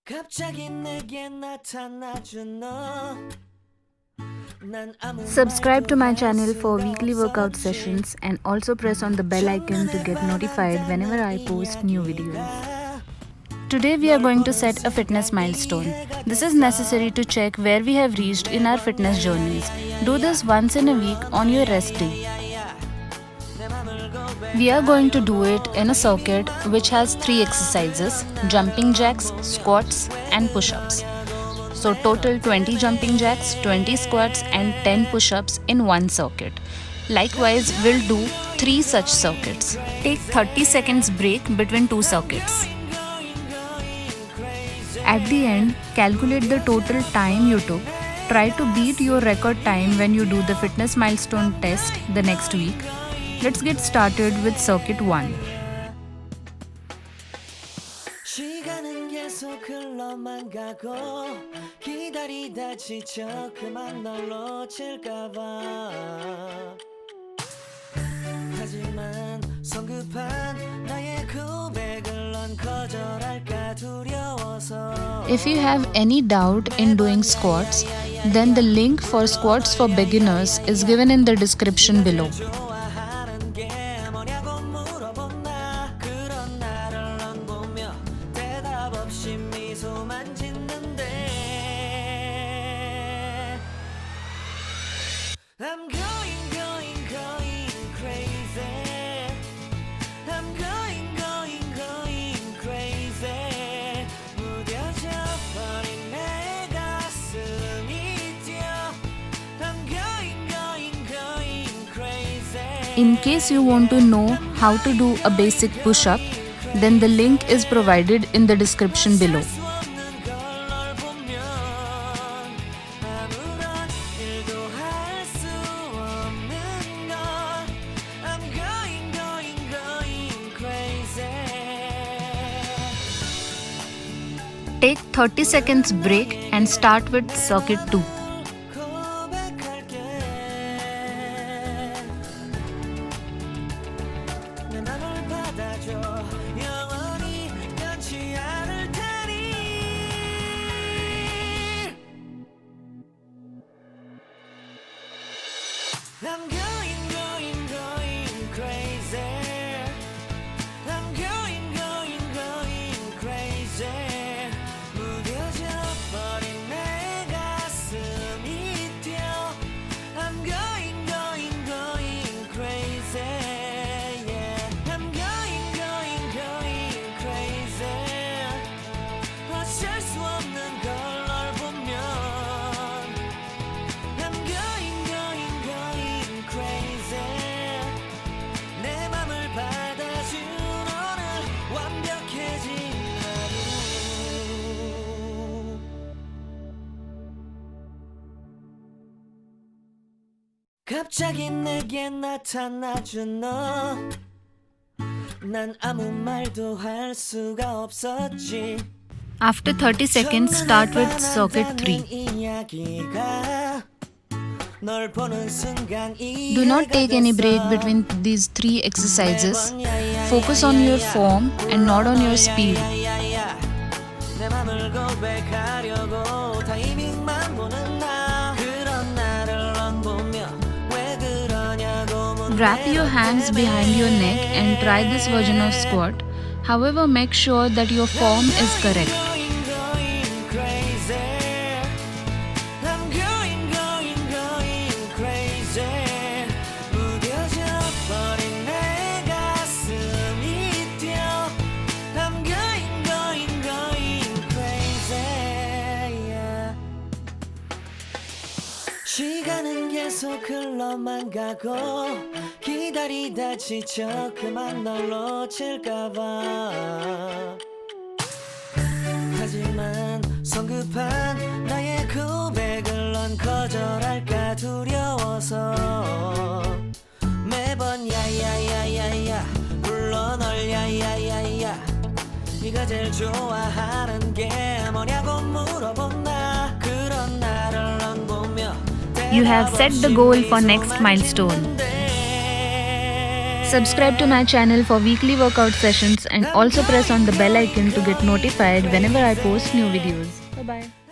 갑자기 내게 나타나준 너. Subscribe to my channel for weekly workout sessions and also press on the bell icon to get notified whenever I post new videos. Today we are going to set a fitness milestone. This is necessary to check where we have reached in our fitness journeys. Do this once in a week on your rest day. We are going to do it in a circuit which has 3 exercises: jumping jacks, squats and push-ups. So total 20 jumping jacks, 20 squats and 10 push-ups in one circuit. Likewise, we'll do 3 such circuits. Take 30 seconds break between 2 circuits. At the end, calculate the total time you took. Try to beat your record time when you do the fitness milestone test the next week. Let's get started with circuit 1. 시간은 계속 흘러만 가고 기다리다 지쳐 그만 널 놓칠까봐 하지만 성급한 나의 고백을 넌 거절할까 두려워서 If you have any doubt in doing squats, then the link for squats for beginners is given in the description below. 좋아하는 게 뭐냐고 물어본다 그런 나를 넌 보며 대답 없이 미소만 짓는데 I'm going crazy I'm going crazy 무뎌져 버린 내 가슴이 뛰어 I'm going crazy In case you want to know how to do a basic push-up, then the link is provided in the description below. 수 없는 걸 널 보면 아무런 일도 할 수 없는 걸 I'm going crazy Take 30 seconds break and start with circuit 2. 고백할게 내 맘을 받아줘 영원히 변치 않을 테니 I'm going crazy I'm going crazy 무뎌져 버린 내 가슴이 뛰어 I'm going crazy yeah I'm going crazy 어쩔 수 없는 걸 널 보면 I'm going crazy 내 맘을 받아준 오늘 완벽해진 하루 갑자기 내게 나타나준 너 난 아무 말도 할 수가 없었지 After 30 seconds, start with circuit 3. Do not take any break between these 3 exercises. Focus on your form and not on your speed. 내 맘을 고백하려고 타이밍만 보는 나 그런 나를 넌 보며 왜 그러냐고 묻네 Wrap your hands behind your neck and try this version of squat. However, make sure that your form is correct. going crazy I'm going crazy 무뎌져 버린 내 가슴이 뛰어 I'm going crazy yeah. 시간은 계속 흘러만 가고 기다리다 지쳐 그만 널 놓칠까봐 하지만 성급한 나의 고백을 넌 거절할까 두려워서 매번 야야야야야 불러 널 야야야야 네가 제일 좋아하는 게 뭐냐고 물어본다 그런 나를 넌 보며 You have set the goal for next milestone. Subscribe to my channel for weekly workout sessions and also press on the bell icon to get notified whenever I post new videos. Bye bye.